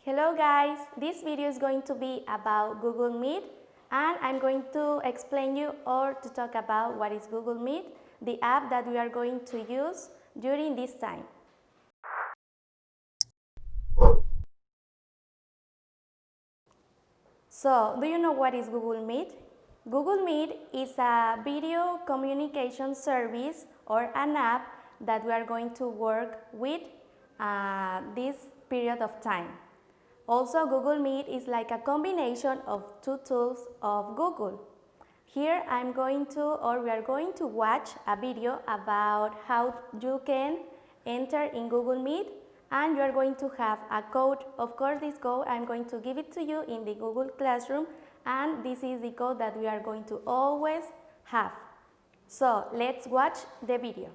Hello guys, this video is going to be about Google Meet and I'm going to explain you or to talk about what is Google Meet, the app that we are going to use during this time. So, do you know what is Google Meet? Google Meet is a video communication service or an app that we are going to work with this period of time. Also, Google Meet is like a combination of two tools of Google. Here I'm going to, or we are going to watch a video about how you can enter in Google Meet and you are going to have a code. Of course, this code I'm going to give it to you in the Google Classroom and this is the code that we are going to always have. So let's watch the video.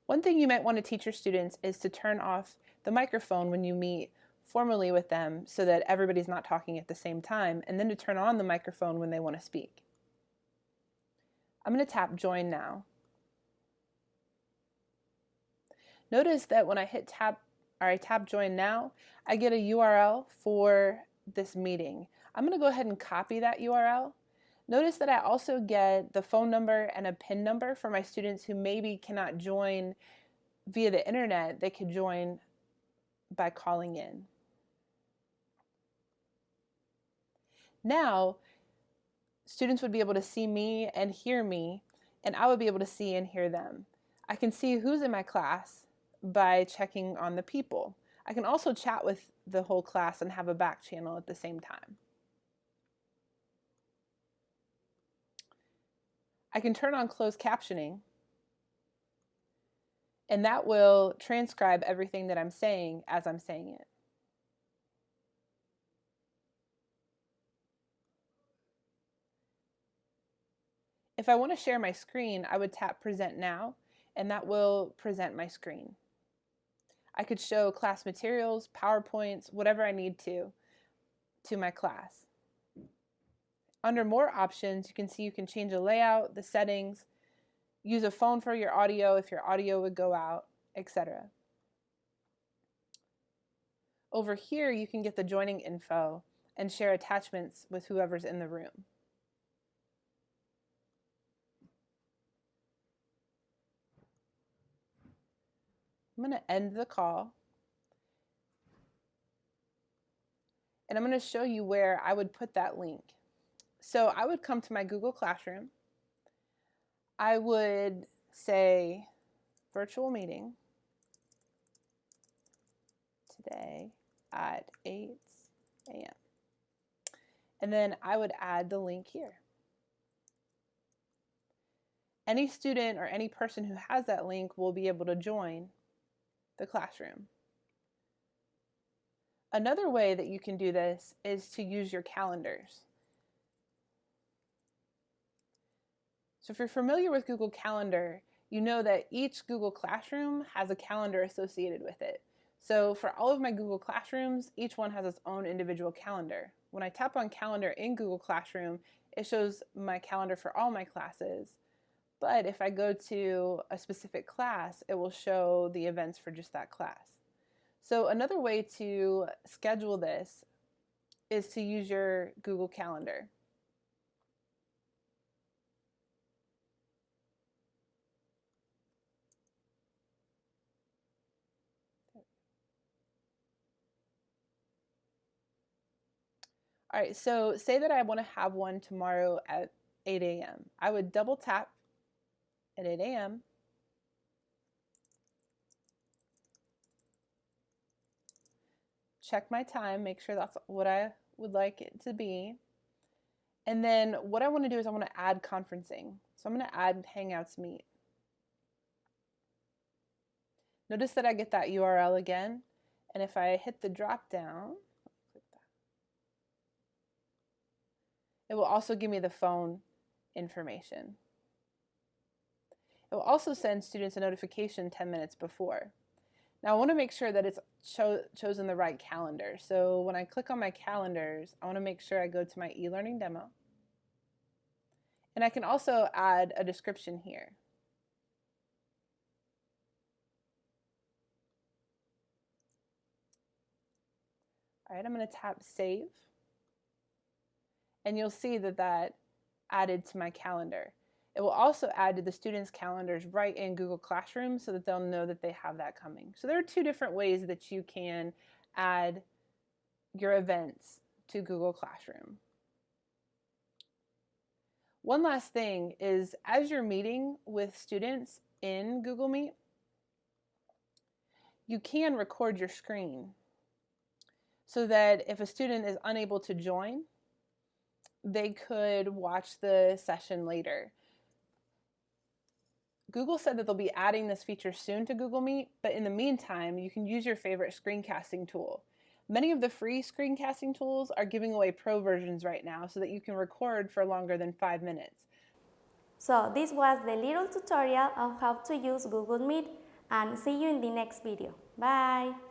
One thing you might want to teach your students is to turn off the microphone when you meet formally with them so that everybody's not talking at the same time, and then to turn on the microphone when they want to speak. I'm going to tap Join Now. Notice that when I tap Join Now, I get a URL for this meeting. I'm going to go ahead and copy that URL. Notice that I also get the phone number and a PIN number for my students who maybe cannot join via the internet. They could join by calling in. Now, students would be able to see me and hear me, and I would be able to see and hear them. I can see who's in my class by checking on the people. I can also chat with the whole class and have a back channel at the same time. I can turn on closed captioning, and that will transcribe everything that I'm saying as I'm saying it. If I want to share my screen, I would tap Present Now, and that will present my screen. I could show class materials, PowerPoints, whatever I need to my class. Under More Options, you can see you can change the layout, the settings, use a phone for your audio if your audio would go out, etc. Over here, you can get the joining info and share attachments with whoever's in the room. I'm going to end the call, and I'm going to show you where I would put that link. So I would come to my Google Classroom. I would say virtual meeting today at 8 a.m. And then I would add the link here. Any student or any person who has that link will be able to join the classroom. Another way that you can do this is to use your calendars. So if you're familiar with Google Calendar, you know that each Google Classroom has a calendar associated with it. So for all of my Google Classrooms, each one has its own individual calendar. When I tap on Calendar in Google Classroom, it shows my calendar for all my classes. But if I go to a specific class, it will show the events for just that class. So another way to schedule this is to use your Google Calendar. All right, so say that I want to have one tomorrow at 8 a.m. I would double tap at 8 a.m. Check my time, make sure that's what I would like it to be. And then what I want to do is I want to add conferencing. So I'm going to add Hangouts Meet. Notice that I get that URL again. And if I hit the drop down, it will also give me the phone information. It will also send students a notification 10 minutes before. Now I want to make sure that it's chosen the right calendar. So when I click on my calendars, I want to make sure I go to my e-learning demo. And I can also add a description here. All right, I'm going to tap Save. And you'll see that that added to my calendar. It will also add to the students' calendars right in Google Classroom so that they'll know that they have that coming. So there are two different ways that you can add your events to Google Classroom. One last thing is, as you're meeting with students in Google Meet, you can record your screen so that if a student is unable to join, they could watch the session later. Google said that they'll be adding this feature soon to Google Meet, but in the meantime, you can use your favorite screencasting tool. Many of the free screencasting tools are giving away pro versions right now so that you can record for longer than 5 minutes. So this was the little tutorial on how to use Google Meet, and see you in the next video. Bye!